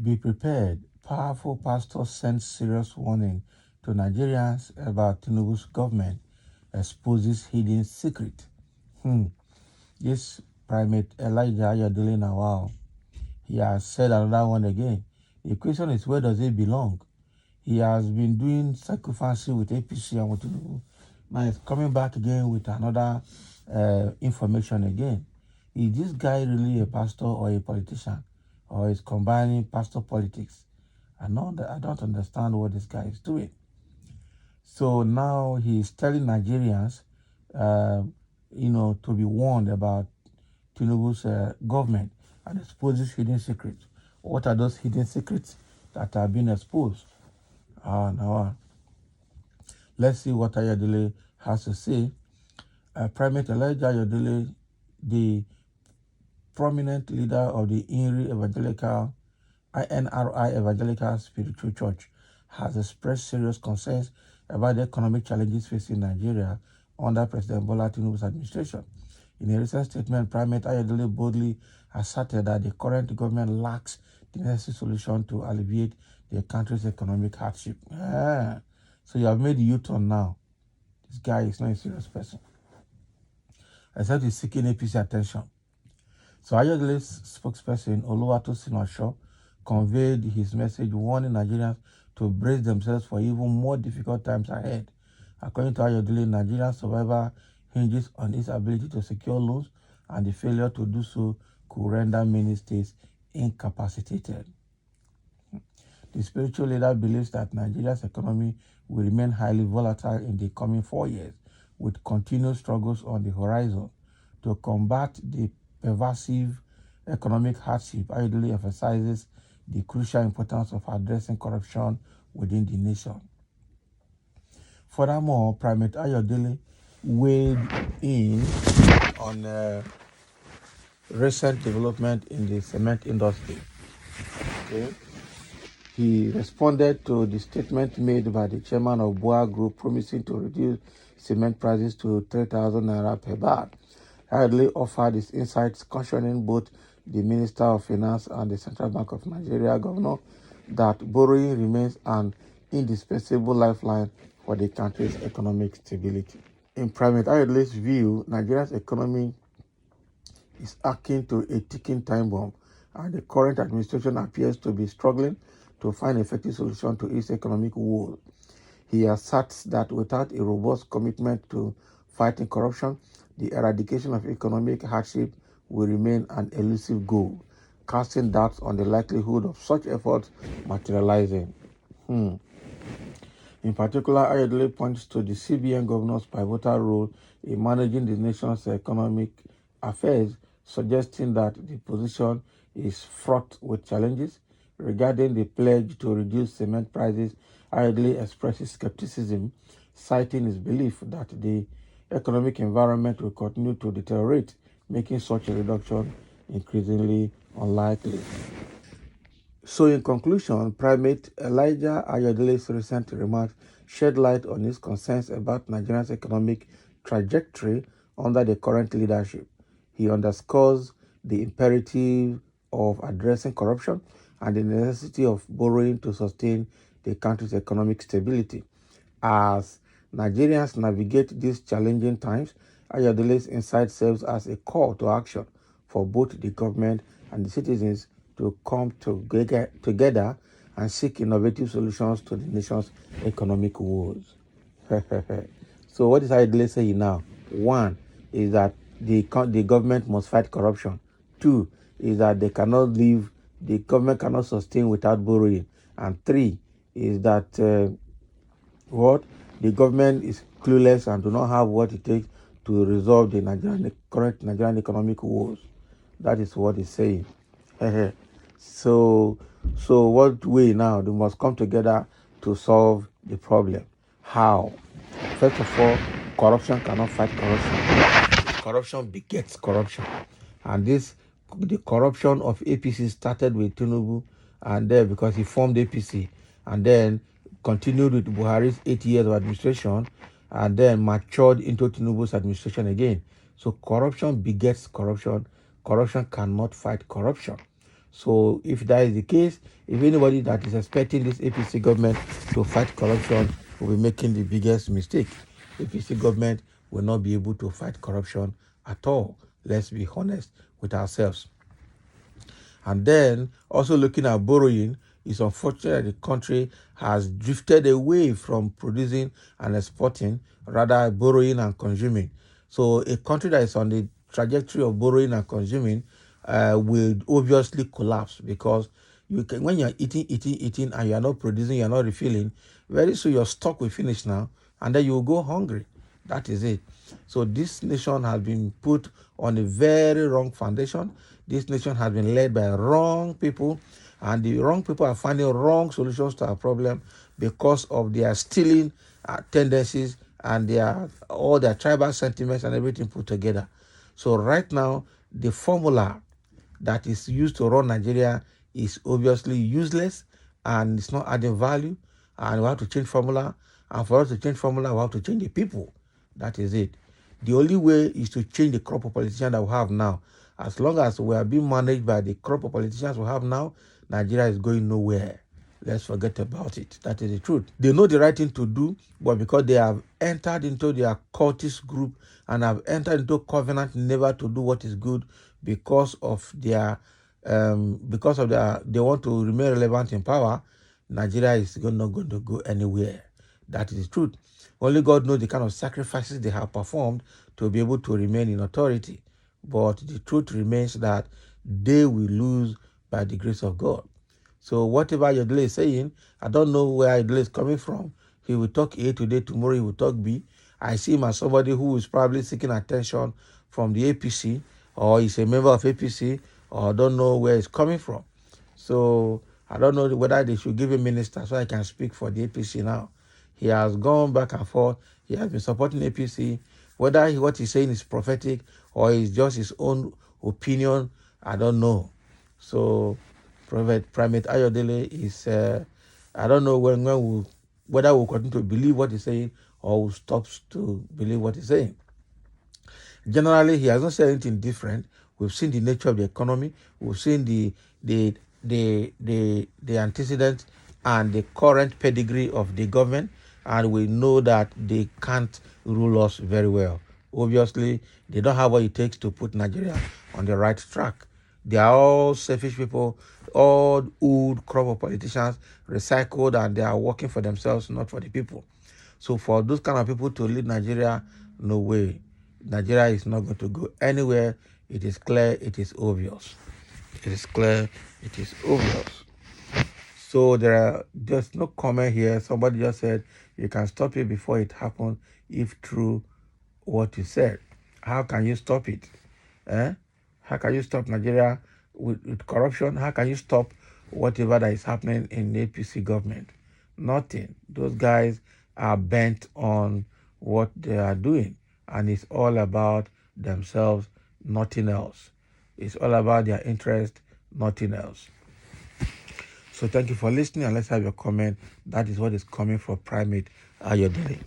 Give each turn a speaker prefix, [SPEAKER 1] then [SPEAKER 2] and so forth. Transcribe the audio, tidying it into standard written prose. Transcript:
[SPEAKER 1] Be prepared. Powerful pastor sends serious warning to Nigerians about Tinubu's government exposes hidden secret. This Primate Elijah Ayodele now, wow, he has said another one again. The question is, where does it belong? He has been doing sacrifice with APC and with Tinubu. Now he's coming back again with another information again. Is this guy really a pastor or a politician? Or is combining pastor politics? I don't understand what this guy is doing. So now he's telling Nigerians, to be warned about Tinubu's government and exposes hidden secrets. What are those hidden secrets that are being exposed? Let's see what Ayodele has to say. Primate Elijah Ayodele, the prominent leader of the INRI Evangelical Spiritual Church, has expressed serious concerns about the economic challenges facing Nigeria under President Bola Tinubu's administration. In a recent statement, Primate Ayodele boldly asserted that the current government lacks the necessary solution to alleviate the country's economic hardship. So you have made the U-turn now. This guy is not a serious person, except he's seeking APC attention. So Ayodele's spokesperson, Oluwatosin Osho, conveyed his message warning Nigerians to brace themselves for even more difficult times ahead. According to Ayodele, Nigeria's survival hinges on its ability to secure loans, and the failure to do so could render many states incapacitated. The spiritual leader believes that Nigeria's economy will remain highly volatile in the coming 4 years, with continued struggles on the horizon. To combat the pervasive economic hardship, Ayodele emphasizes the crucial importance of addressing corruption within the nation. Furthermore, Primate Ayodele weighed in on recent development in the cement industry. Okay. He responded to the statement made by the chairman of Boa Group promising to reduce cement prices to 3,000 naira per bag. Ayodele offered his insights, cautioning both the Minister of Finance and the Central Bank of Nigeria governor that borrowing remains an indispensable lifeline for the country's economic stability. In Primate Ayodele's view, Nigeria's economy is akin to a ticking time bomb, and the current administration appears to be struggling to find effective solution to its economic woes. He asserts that without a robust commitment to fighting corruption, the eradication of economic hardship will remain an elusive goal, casting doubts on the likelihood of such efforts materializing. In particular, Ayodele points to the CBN governor's pivotal role in managing the nation's economic affairs, suggesting that the position is fraught with challenges. Regarding the pledge to reduce cement prices, Ayodele expresses skepticism, citing his belief that the economic environment will continue to deteriorate, making such a reduction increasingly unlikely. So in conclusion, Primate Elijah Ayodele's recent remarks shed light on his concerns about Nigeria's economic trajectory under the current leadership. He underscores the imperative of addressing corruption and the necessity of borrowing to sustain the country's economic stability. As Nigerians navigate these challenging times, Ayodele's insight serves as a call to action for both the government and the citizens to come together and seek innovative solutions to the nation's economic woes. So what is Ayodele saying now? One is that the government must fight corruption. Two is that the government cannot sustain without borrowing. And three is that the government is clueless and do not have what it takes to resolve the current Nigerian economic woes. That is what he's saying. So what way now? They must come together to solve the problem. How? First of all, corruption cannot fight corruption. Corruption begets corruption. And the corruption of APC started with Tinubu, and then because he formed APC, and then continued with Buhari's 8 years of administration, and then matured into Tinubu's administration again. So corruption begets corruption. Corruption cannot fight corruption. So if that is the case, if anybody that is expecting this APC government to fight corruption will be making the biggest mistake. APC government will not be able to fight corruption at all. Let's be honest with ourselves. And then also looking at borrowing, it's unfortunate that the country has drifted away from producing and exporting, rather borrowing and consuming. So a country that is on the trajectory of borrowing and consuming will obviously collapse, because you can, when you're eating, and you're not producing, you're not refilling, very soon your stock will finish now, and then you will go hungry. That is it. So this nation has been put on a very wrong foundation. This nation has been led by wrong people, and the wrong people are finding wrong solutions to our problem because of their stealing tendencies and all their tribal sentiments and everything put together. So right now, the formula that is used to run Nigeria is obviously useless, and it's not adding value, and we have to change formula. And for us to change formula, we have to change the people. That is it. The only way is to change the crop of politicians that we have now. As long as we are being managed by the crop of politicians we have now, Nigeria is going nowhere. Let's forget about it. That is the truth. They know the right thing to do, but because they have entered into their cultist group and have entered into covenant never to do what is good, because of they want to remain relevant in power, Nigeria is not going to go anywhere. That is the truth. Only God knows the kind of sacrifices they have performed to be able to remain in authority. But the truth remains that they will lose by the grace of God. So whatever Ayodele is saying, I don't know where Ayodele is coming from. He will talk A today, tomorrow he will talk B. I see him as somebody who is probably seeking attention from the APC, or is a member of APC, or I don't know where it's coming from. So I don't know whether they should give a minister so I can speak for the APC now. He has gone back and forth. He has been supporting APC. Whether what he's saying is prophetic or is just his own opinion, I don't know. So Primate Ayodele is, I don't know whether we'll continue to believe what he's saying or we'll stop to believe what he's saying. Generally, he has not said anything different. We've seen the nature of the economy. We've seen the antecedents and the current pedigree of the government, and we know that they can't rule us very well. Obviously, they don't have what it takes to put Nigeria on the right track. They are all selfish people, all old crop of politicians, recycled, and they are working for themselves, not for the people. So for those kind of people to lead Nigeria, no way. Nigeria is not going to go anywhere. It is clear, it is obvious. It is clear, it is obvious. So there's no comment here. Somebody just said you can stop it before it happens if true what you said. How can you stop it? How can you stop Nigeria with corruption? How can you stop whatever that is happening in the APC government? Nothing. Those guys are bent on what they are doing, and it's all about themselves, nothing else. It's all about their interest, nothing else. So thank you for listening, and let's have your comment. That is what is coming from Primate Ayodele.